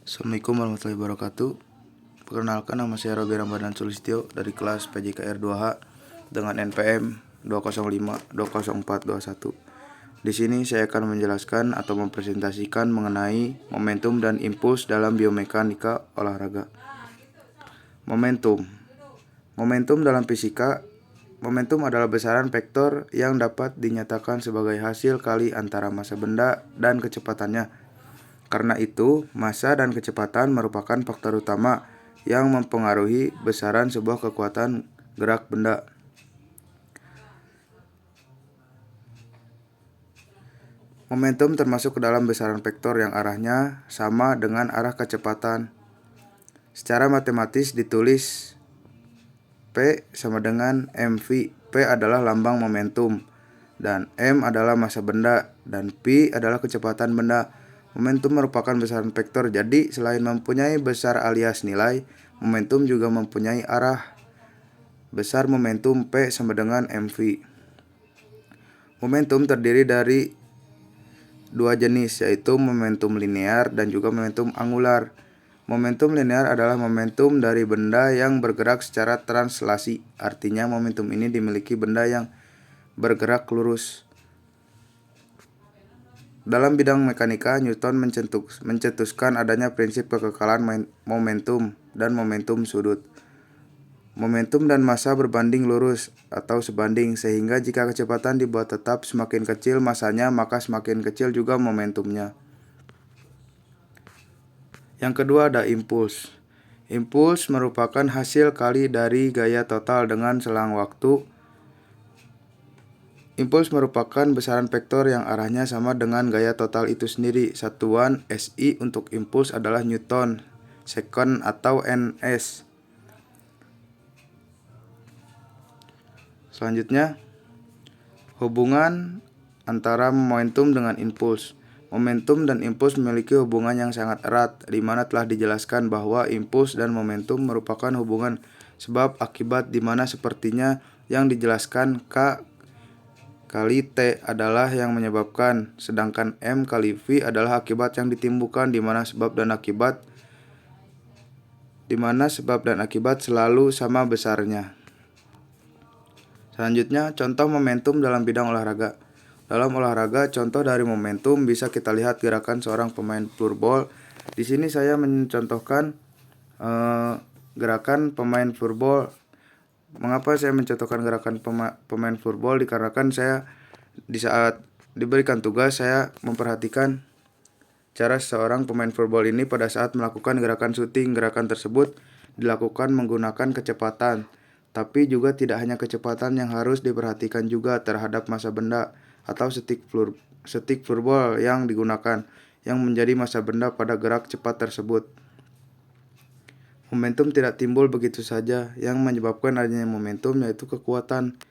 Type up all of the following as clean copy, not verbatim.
Assalamualaikum warahmatullahi wabarakatuh. Perkenalkan, nama saya Robi Ramadan Sulistyo dari kelas PJKR 2H dengan NPM 205-20421. Di sini saya akan menjelaskan atau mempresentasikan mengenai momentum dan impuls dalam biomekanika olahraga. Momentum. Momentum dalam fisika, momentum adalah besaran vektor yang dapat dinyatakan sebagai hasil kali antara massa benda dan kecepatannya. Karena itu, massa dan kecepatan merupakan faktor utama yang mempengaruhi besaran sebuah kekuatan gerak benda. Momentum termasuk ke dalam besaran vektor yang arahnya sama dengan arah kecepatan. Secara matematis ditulis P sama dengan mv. P adalah lambang momentum, dan m adalah massa benda, dan p adalah kecepatan benda. Momentum merupakan besaran vektor, jadi selain mempunyai besar alias nilai, momentum juga mempunyai arah. Besar momentum P sama dengan mv. Momentum terdiri dari dua jenis, yaitu momentum linear dan juga momentum angular. Momentum linear adalah momentum dari benda yang bergerak secara translasi, artinya momentum ini dimiliki benda yang bergerak lurus. Dalam bidang mekanika, Newton mencetuskan adanya prinsip kekekalan momentum dan momentum sudut. Momentum dan massa berbanding lurus atau sebanding, sehingga jika kecepatan dibuat tetap semakin kecil massanya, maka semakin kecil juga momentumnya. Yang kedua ada impuls. Impuls merupakan hasil kali dari gaya total dengan selang waktu. Impuls merupakan besaran vektor yang arahnya sama dengan gaya total itu sendiri. Satuan SI untuk impuls adalah Newton second atau NS. Selanjutnya, hubungan antara momentum dengan impuls. Momentum dan impuls memiliki hubungan yang sangat erat, di mana telah dijelaskan bahwa impuls dan momentum merupakan hubungan sebab akibat, di mana sepertinya yang dijelaskan K kali T adalah yang menyebabkan, sedangkan M kali V adalah akibat yang ditimbulkan, di mana sebab dan akibat selalu sama besarnya. Selanjutnya, contoh momentum dalam bidang olahraga. Dalam olahraga, contoh dari momentum bisa kita lihat gerakan seorang pemain floorball. Di sini saya mencontohkan gerakan pemain floorball. Mengapa saya mencontohkan gerakan pemain floorball? Dikarenakan saya di saat diberikan tugas, saya memperhatikan cara seorang pemain floorball ini pada saat melakukan gerakan shooting. Gerakan tersebut dilakukan menggunakan kecepatan, tapi juga tidak hanya kecepatan yang harus diperhatikan juga terhadap massa benda atau stick floorball yang digunakan, yang menjadi massa benda pada gerak cepat tersebut. Momentum tidak timbul begitu saja. Yang menyebabkan adanya momentum yaitu kekuatan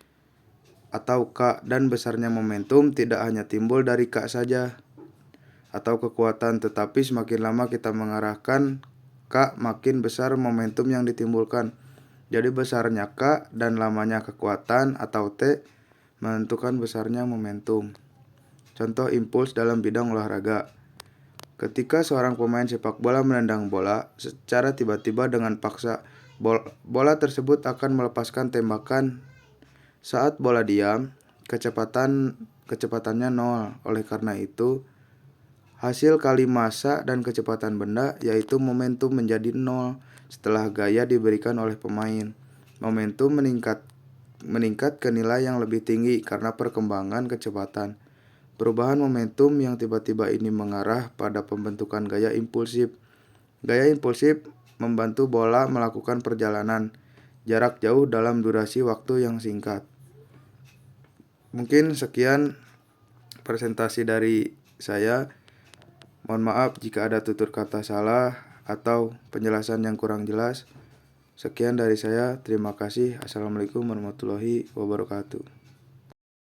atau K, dan besarnya momentum tidak hanya timbul dari K saja atau kekuatan, tetapi semakin lama kita mengarahkan K, makin besar momentum yang ditimbulkan. Jadi besarnya K dan lamanya kekuatan atau T menentukan besarnya momentum. Contoh impuls dalam bidang olahraga. Ketika seorang pemain sepak bola menendang bola secara tiba-tiba dengan paksa, bola tersebut akan melepaskan tembakan. Saat bola diam, kecepatannya 0. Oleh karena itu, hasil kali massa dan kecepatan benda, yaitu momentum, menjadi 0 setelah gaya diberikan oleh pemain. Momentum meningkat ke nilai yang lebih tinggi karena perkembangan kecepatan. Perubahan momentum yang tiba-tiba ini mengarah pada pembentukan gaya impulsif. Gaya impulsif membantu bola melakukan perjalanan jarak jauh dalam durasi waktu yang singkat. Mungkin sekian presentasi dari saya. Mohon maaf jika ada tutur kata salah atau penjelasan yang kurang jelas. Sekian dari saya. Terima kasih. Assalamualaikum warahmatullahi wabarakatuh.